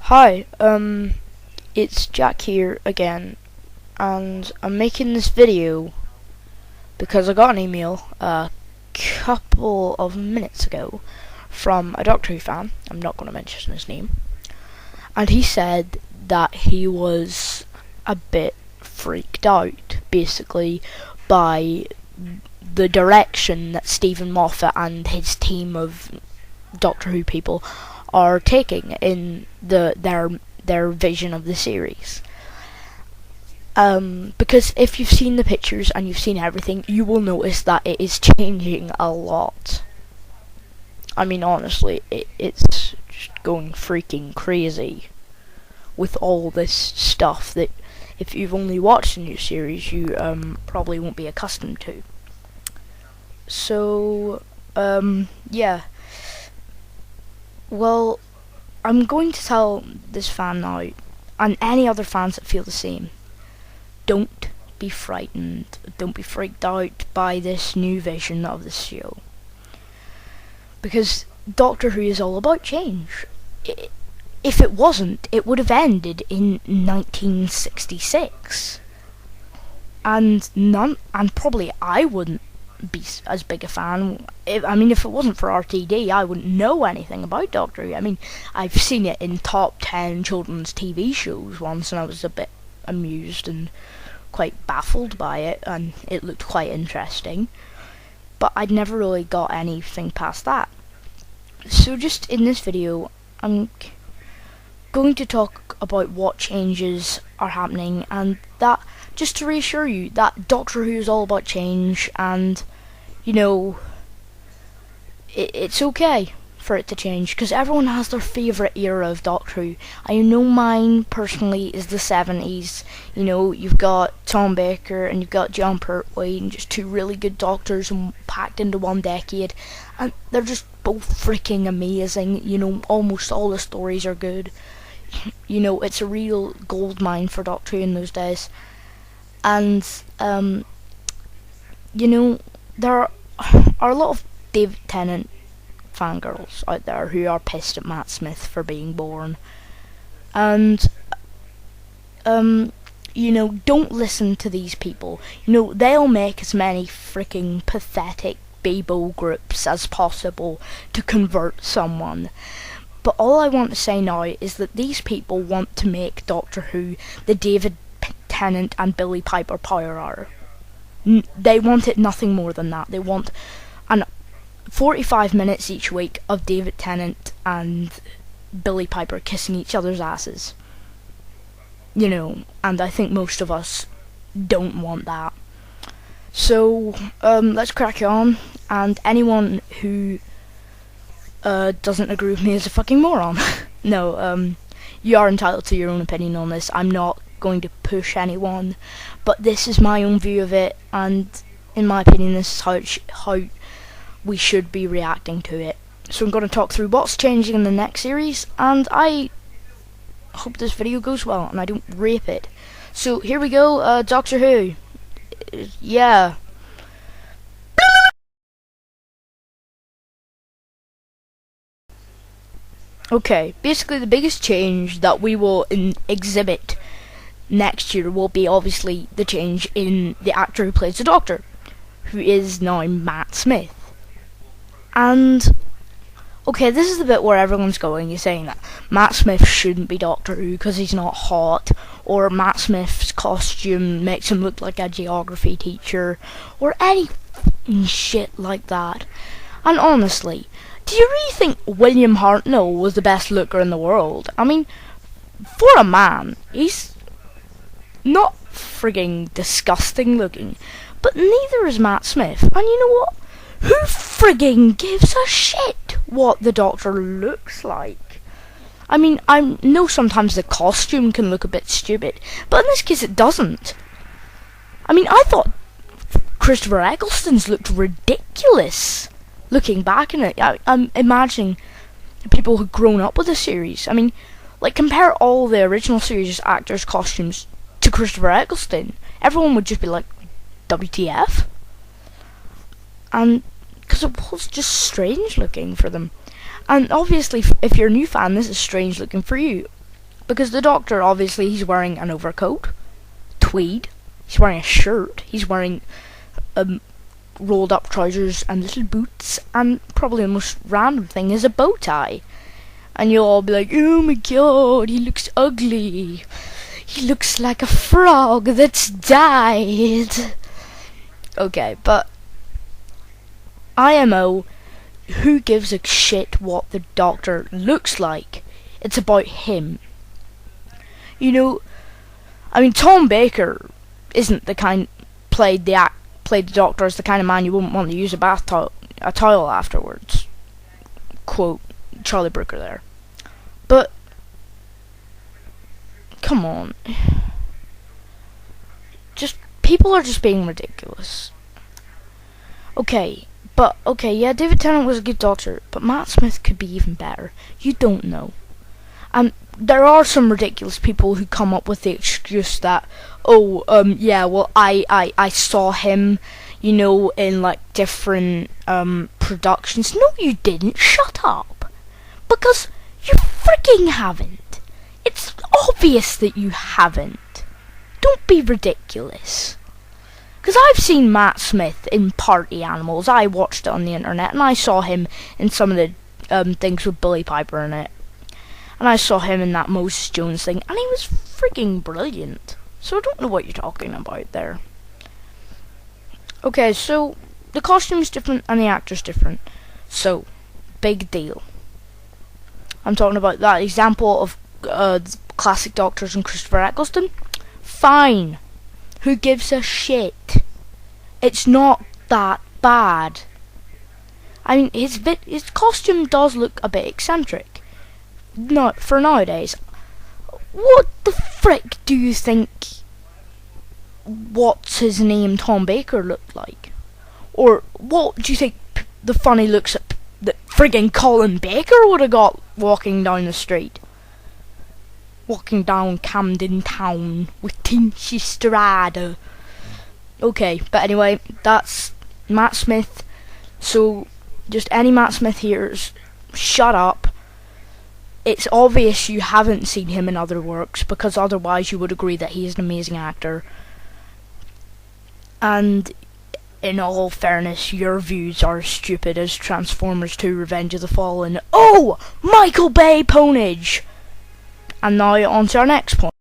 Hi, it's Jack here again, and I'm making this video because I got an email a couple of minutes ago from a Doctor Who fan. I'm not going to mention his name, and he said that he was a bit freaked out, basically, by the direction that Stephen Moffat and his team of Doctor Who people are taking in their vision of the series. Because if you've seen the pictures and you've seen everything, you will notice that it is changing a lot. I mean, honestly, it's just going freaking crazy with all this stuff that if you've only watched the new series, you probably won't be accustomed to. So, yeah. Well, I'm going to tell this fan now, and any other fans that feel the same, don't be frightened, don't be freaked out by this new vision of the show. Because Doctor Who is all about change. If it wasn't, it would have ended in 1966. And probably I wouldn't be as big a fan. If it wasn't for RTD, I wouldn't know anything about Doctor Who. I mean, I've seen it in top 10 children's TV shows once, and I was a bit amused and quite baffled by it, and it looked quite interesting. But I'd never really got anything past that. So just in this video, I'm going to talk about what changes are happening, and that just to reassure you that Doctor Who is all about change, and you know, it's okay for it to change, because everyone has their favourite era of Doctor Who. I know mine personally is the 70s. You know, you've got Tom Baker and you've got John Pertwee, and just two really good doctors packed into one decade, and they're just both freaking amazing. You know, almost all the stories are good. You know, it's a real gold mine for Doctor Who in those days. And you know, there are a lot of David Tennant fangirls out there who are pissed at Matt Smith for being born. And you know, don't listen to these people. You know, they'll make as many freaking pathetic Bebo groups as possible to convert someone. But all I want to say now is that these people want to make Doctor Who the David Tennant and Billy Piper Power Hour. They want it nothing more than that. They want 45 minutes each week of David Tennant and Billy Piper kissing each other's asses. You know, and I think most of us don't want that. So, let's crack on, and anyone who doesn't agree with me is a fucking moron. No, you are entitled to your own opinion on this. I'm not going to push anyone, but this is my own view of it, and in my opinion this is how we should be reacting to it. So I'm going to talk through what's changing in the next series, and I hope this video goes well and I don't rape it. So here we go. Doctor Who. Yeah. Okay, basically the biggest change that we will exhibit next year will be obviously the change in the actor who plays the Doctor, who is now Matt Smith. And okay, this is the bit where everyone's going. You're saying that Matt Smith shouldn't be Doctor Who because he's not hot, or Matt Smith's costume makes him look like a geography teacher, or any shit like that. And honestly, do you really think William Hartnell was the best looker in the world? I mean, for a man, he's not frigging disgusting looking, but neither is Matt Smith. And you know what? Who frigging gives a shit what the Doctor looks like? I mean, I know sometimes the costume can look a bit stupid, but in this case it doesn't. I mean, I thought Christopher Eccleston's looked ridiculous. Looking back on it, I'm imagining people who've grown up with the series. I mean, like, compare all the original series actors' costumes to Christopher Eccleston. Everyone would just be like, WTF? And because it was just strange looking for them. And obviously, if you're a new fan, this is strange looking for you. Because the doctor, obviously, he's wearing an overcoat, tweed, he's wearing a shirt, he's wearing rolled up trousers and little boots, and probably the most random thing is a bow tie. And you'll all be like, oh my god, he looks ugly. He looks like a frog that's died. Okay, but IMO, who gives a shit what the doctor looks like? It's about him. You know, I mean, Tom Baker isn't the kind played the doctor as the kind of man you wouldn't want to use a towel afterwards. Quote Charlie Brooker there. But come on, just people are just being ridiculous. Okay, yeah, David Tennant was a good doctor, but Matt Smith could be even better. You don't know. And there are some ridiculous people who come up with the excuse that, yeah, well, I saw him, you know, in like different productions. No, you didn't. Shut up. Because you freaking haven't. It's obvious that you haven't. Don't be ridiculous. Because I've seen Matt Smith in Party Animals. I watched it on the internet, and I saw him in some of the things with Billy Piper in it. And I saw him in that Moses Jones thing, and he was freaking brilliant. So I don't know what you're talking about there. Okay, so the costume's different and the actor's different. So, big deal. I'm talking about that example of classic doctors and Christopher Eccleston. Fine. Who gives a shit? It's not that bad. I mean, his costume does look a bit eccentric. No, for nowadays. What the frick do you think what's his name Tom Baker looked like? Or what do you think the funny looks that friggin' Colin Baker would have got walking down the street? Walking down Camden Town with Tinchy Strada. Okay, but anyway, that's Matt Smith. So, just any Matt Smith hears, shut up. It's obvious you haven't seen him in other works, because otherwise you would agree that he is an amazing actor. And in all fairness, your views are as stupid as Transformers 2 Revenge of the Fallen. Oh! Michael Bay Ponage! And now on to our next point.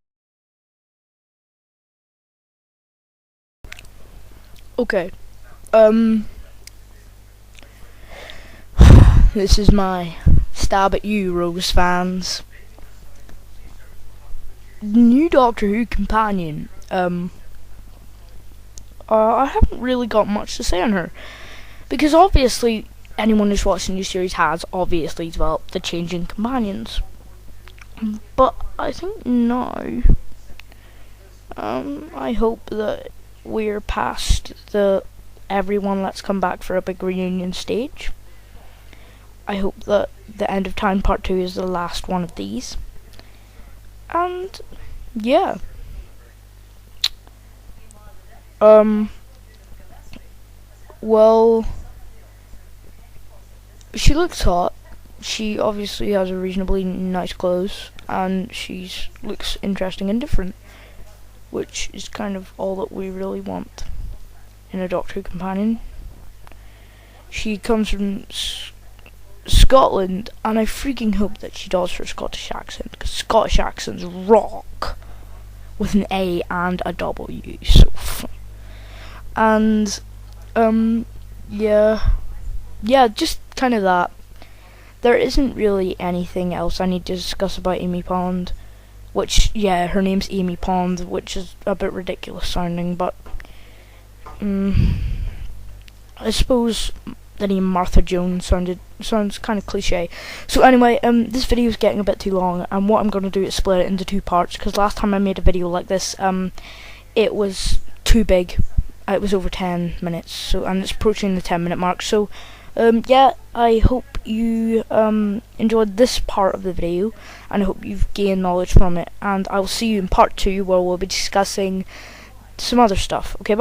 Okay. This is my stab at you, Rose fans. New Doctor Who companion. I haven't really got much to say on her, because obviously anyone who's watched the new series has obviously developed the changing companions. But I think now, I hope that we're past the everyone let's come back for a big reunion stage. I hope that the End of Time Part 2 is the last one of these. And, yeah. Well, she looks hot. She obviously has a reasonably nice clothes, and she looks interesting and different, which is kind of all that we really want in a Doctor Who companion. She comes from Scotland, and I freaking hope that she does her Scottish accent, because Scottish accents rock, with an A and a W. So, and yeah, just kind of that. There isn't really anything else I need to discuss about Amy Pond, which, yeah, her name's Amy Pond, which is a bit ridiculous sounding, but I suppose the name Martha Jones sounds kind of cliche. So anyway, this video is getting a bit too long, and what I'm going to do is split it into two parts, because last time I made a video like this, it was too big. It was over 10 minutes, so, and it's approaching the 10-minute mark, so yeah, I hope you enjoyed this part of the video, and I hope you've gained knowledge from it, and I will see you in part 2, where we'll be discussing some other stuff. Okay, bye.